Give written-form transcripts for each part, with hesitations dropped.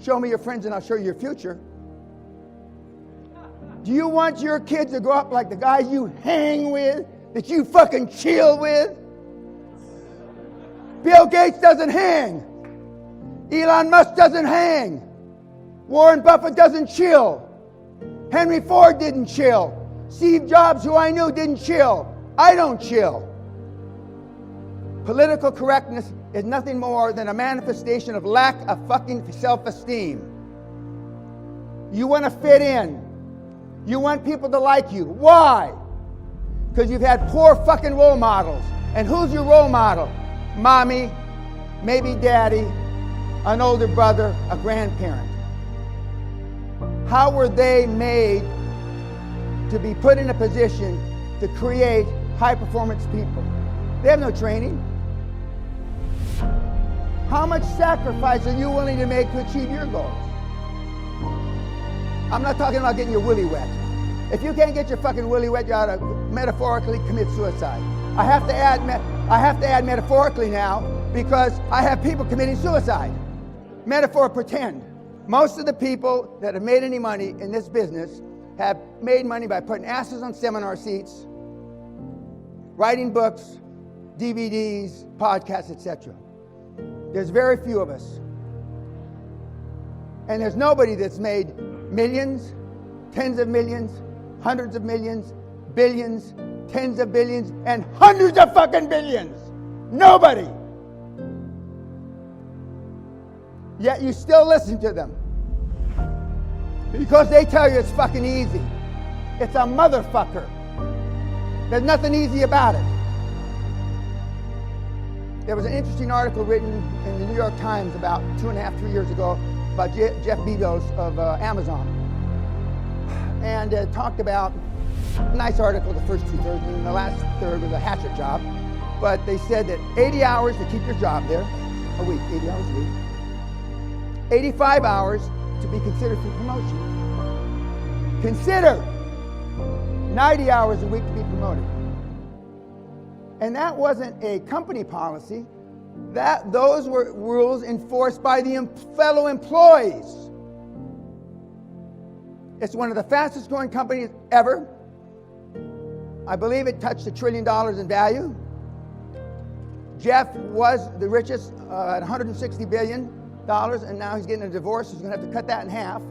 Show me your friends and I'll show you your future. Do you want your kids to grow up like the guys you hang with, that you fucking chill with? Bill Gates doesn't hang. Elon Musk doesn't hang. Warren Buffett doesn't chill. Henry Ford didn't chill. Steve Jobs, who I knew, didn't chill. I don't chill. Political correctness is nothing more than a manifestation of lack of fucking self-esteem. You want to fit in. You want people to like you. Why? Because you've had poor fucking role models. And who's your role model? Mommy, maybe daddy, an older brother, a grandparent. How were they made to be put in a position to create high-performance people? They have no training. How much sacrifice are you willing to make to achieve your goals? I'm not talking about getting your willy wet. If you can't get your fucking willy wet, you ought to metaphorically commit suicide. I have to add metaphorically now because I have people committing suicide. Metaphor, pretend. Most of the people that have made any money in this business have made money by putting asses on seminar seats, writing books, DVDs, podcasts, etc. There's very few of us. And there's nobody that's made millions, tens of millions, hundreds of millions, billions, tens of billions, and hundreds of fucking billions. Nobody. Yet you still listen to them. Because they tell you it's fucking easy. It's a motherfucker. There's nothing easy about it. There was an interesting article written in the New York Times about 2.5, 3 years ago about Jeff Bezos of Amazon. And it talked about, a nice article, the first 2 thirds, and the last third was a hatchet job. But they said that 80 hours to keep your job there, a week, 80 hours a week. 85 hours to be considered for promotion. Consider 90 hours a week to be promoted. And that wasn't a company policy. Those were rules enforced by the fellow employees. It's one of the fastest growing companies ever. I believe it touched $1 trillion in value. Jeff was the richest at $160 billion, and now he's getting a divorce. He's going to have to cut that in half.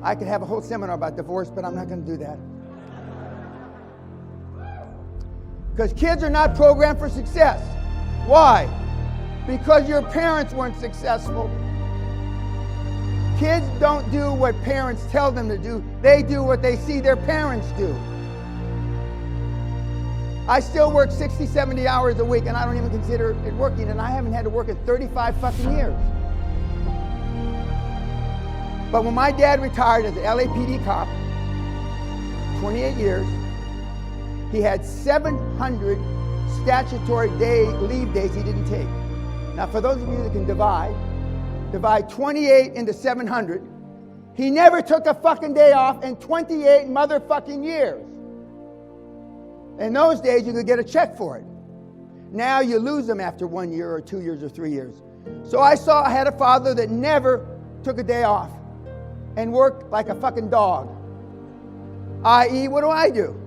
I could have a whole seminar about divorce, but I'm not going to do that. Because kids are not programmed for success. Why? Because your parents weren't successful. Kids don't do what parents tell them to do. They do what they see their parents do. I still work 60, 70 hours a week, and I don't even consider it working, and I haven't had to work in 35 fucking years. But when my dad retired as an LAPD cop, 28 years, he had 700 statutory leave days he didn't take. Now, for those of you that can divide 28 into 700, he never took a fucking day off in 28 motherfucking years. In those days, you could get a check for it. Now you lose them after 1 year or 2 years or 3 years. So I had a father that never took a day off and worked like a fucking dog. I.e., what do?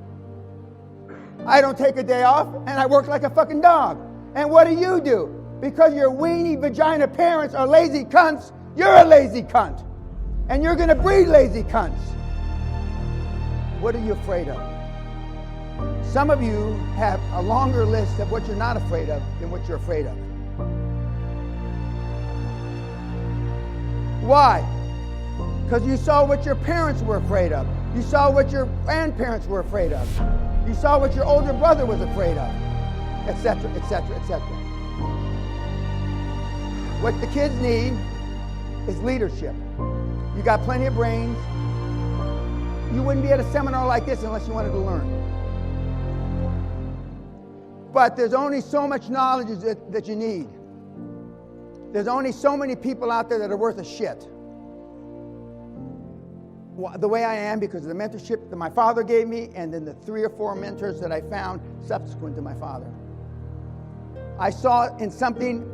I don't take a day off and I work like a fucking dog. And what do? Because your weenie vagina parents are lazy cunts, you're a lazy cunt. And you're going to breed lazy cunts. What are you afraid of? Some of you have a longer list of what you're not afraid of than what you're afraid of. Why? Because you saw what your parents were afraid of. You saw what your grandparents were afraid of. You saw what your older brother was afraid of, etc., etc., etc. What the kids need is leadership. You got plenty of brains. You wouldn't be at a seminar like this unless you wanted to learn. But there's only so much knowledge that you need. There's only so many people out there that are worth a shit. The way I am because of the mentorship that my father gave me and then the 3 or 4 mentors that I found subsequent to my father. I saw in something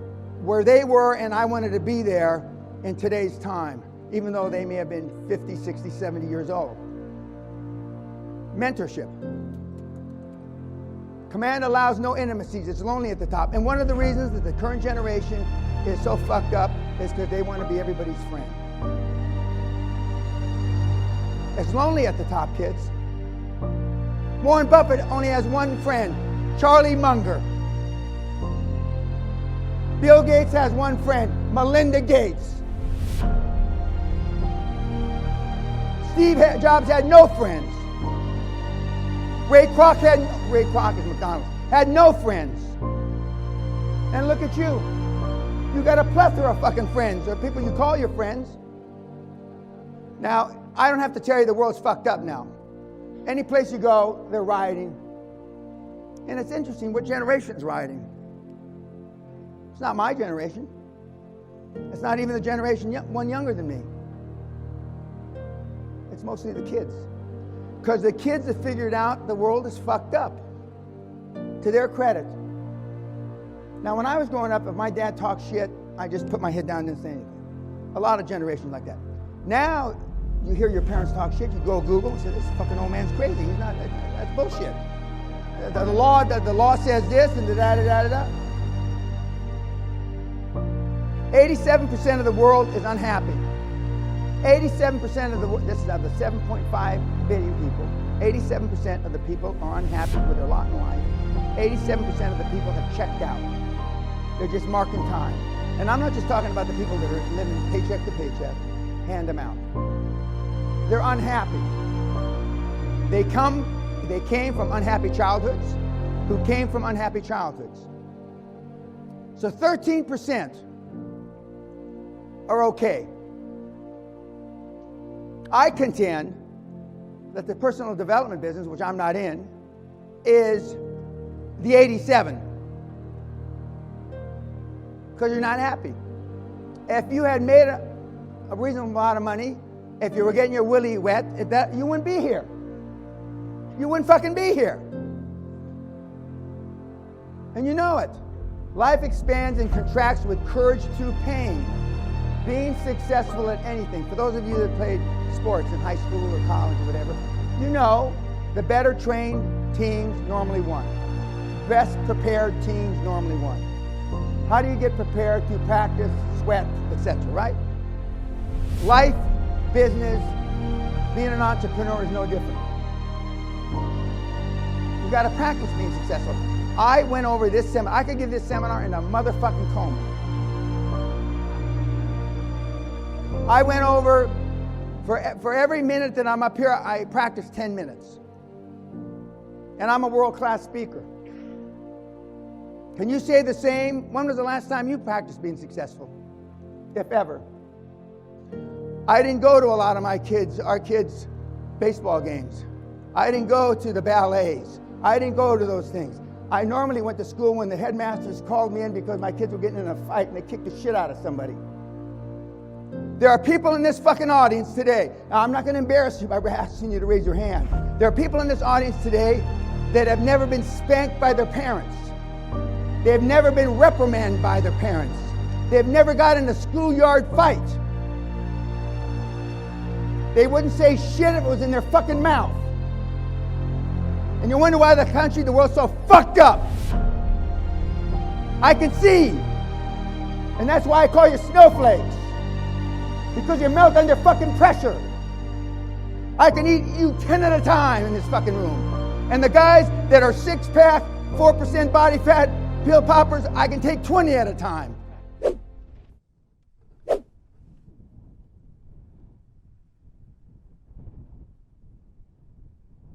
where they were, and I wanted to be there in today's time, even though they may have been 50, 60, 70 years old. Mentorship. Command allows no intimacies. It's lonely at the top. And one of the reasons that the current generation is so fucked up is because they want to be everybody's friend. It's lonely at the top, kids. Warren Buffett only has one friend, Charlie Munger. Bill Gates has one friend, Melinda Gates. Steve Jobs had no friends. Ray Kroc is McDonald's, had no friends. And look at you. You got a plethora of fucking friends, or people you call your friends. Now, I don't have to tell you the world's fucked up now. Any place you go, they're rioting. And it's interesting, what generation's rioting? It's not my generation. It's not even the generation one younger than me. It's mostly the kids. Because the kids have figured out the world is fucked up. To their credit. Now, when I was growing up, if my dad talked shit, I just put my head down and didn't say anything. A lot of generations like that. Now, you hear your parents talk shit, you go Google and say, this fucking old man's crazy. He's not, that's bullshit. The law says this and da-da-da-da-da. 87% of the world is unhappy. 87% of the world, this is of the 7.5 billion people, 87% of the people are unhappy with their lot in life. 87% of the people have checked out. They're just marking time. And I'm not just talking about the people that are living paycheck to paycheck, hand them out. They're unhappy. They came from unhappy childhoods, who came from unhappy childhoods. So 13% are okay. I contend that the personal development business, which I'm not in, is the 87. Because you're not happy. If you had made a reasonable amount of money, if you were getting your willy wet, you wouldn't be here. You wouldn't fucking be here. And you know it. Life expands and contracts with courage through pain. Being successful at anything. For those of you that played sports in high school or college or whatever, you know the better trained teams normally won. Best prepared teams normally won. How do you get prepared? Through practice, sweat, etc., right? Life, business, being an entrepreneur is no different. You got to practice being successful. I went over this seminar. I could give this seminar in a motherfucking coma. I went over, for every minute that I'm up here, I practice 10 minutes. And I'm a world-class speaker. Can you say the same? When was the last time you practiced being successful? If ever. I didn't go to a lot of our kids' baseball games. I didn't go to the ballets. I didn't go to those things. I normally went to school when the headmasters called me in because my kids were getting in a fight and they kicked the shit out of somebody. There are people in this fucking audience today. Now, I'm not going to embarrass you by asking you to raise your hand. There are people in this audience today that have never been spanked by their parents. They've never been reprimanded by their parents. They've never got in a schoolyard fight. They wouldn't say shit if it was in their fucking mouth. And you wonder why the country, the world's so fucked up. I can see. And that's why I call you snowflakes. Because you melt under fucking pressure. I can eat you 10 at a time in this fucking room. And the guys that are 6-pack, 4% body fat, pill poppers, I can take 20 at a time.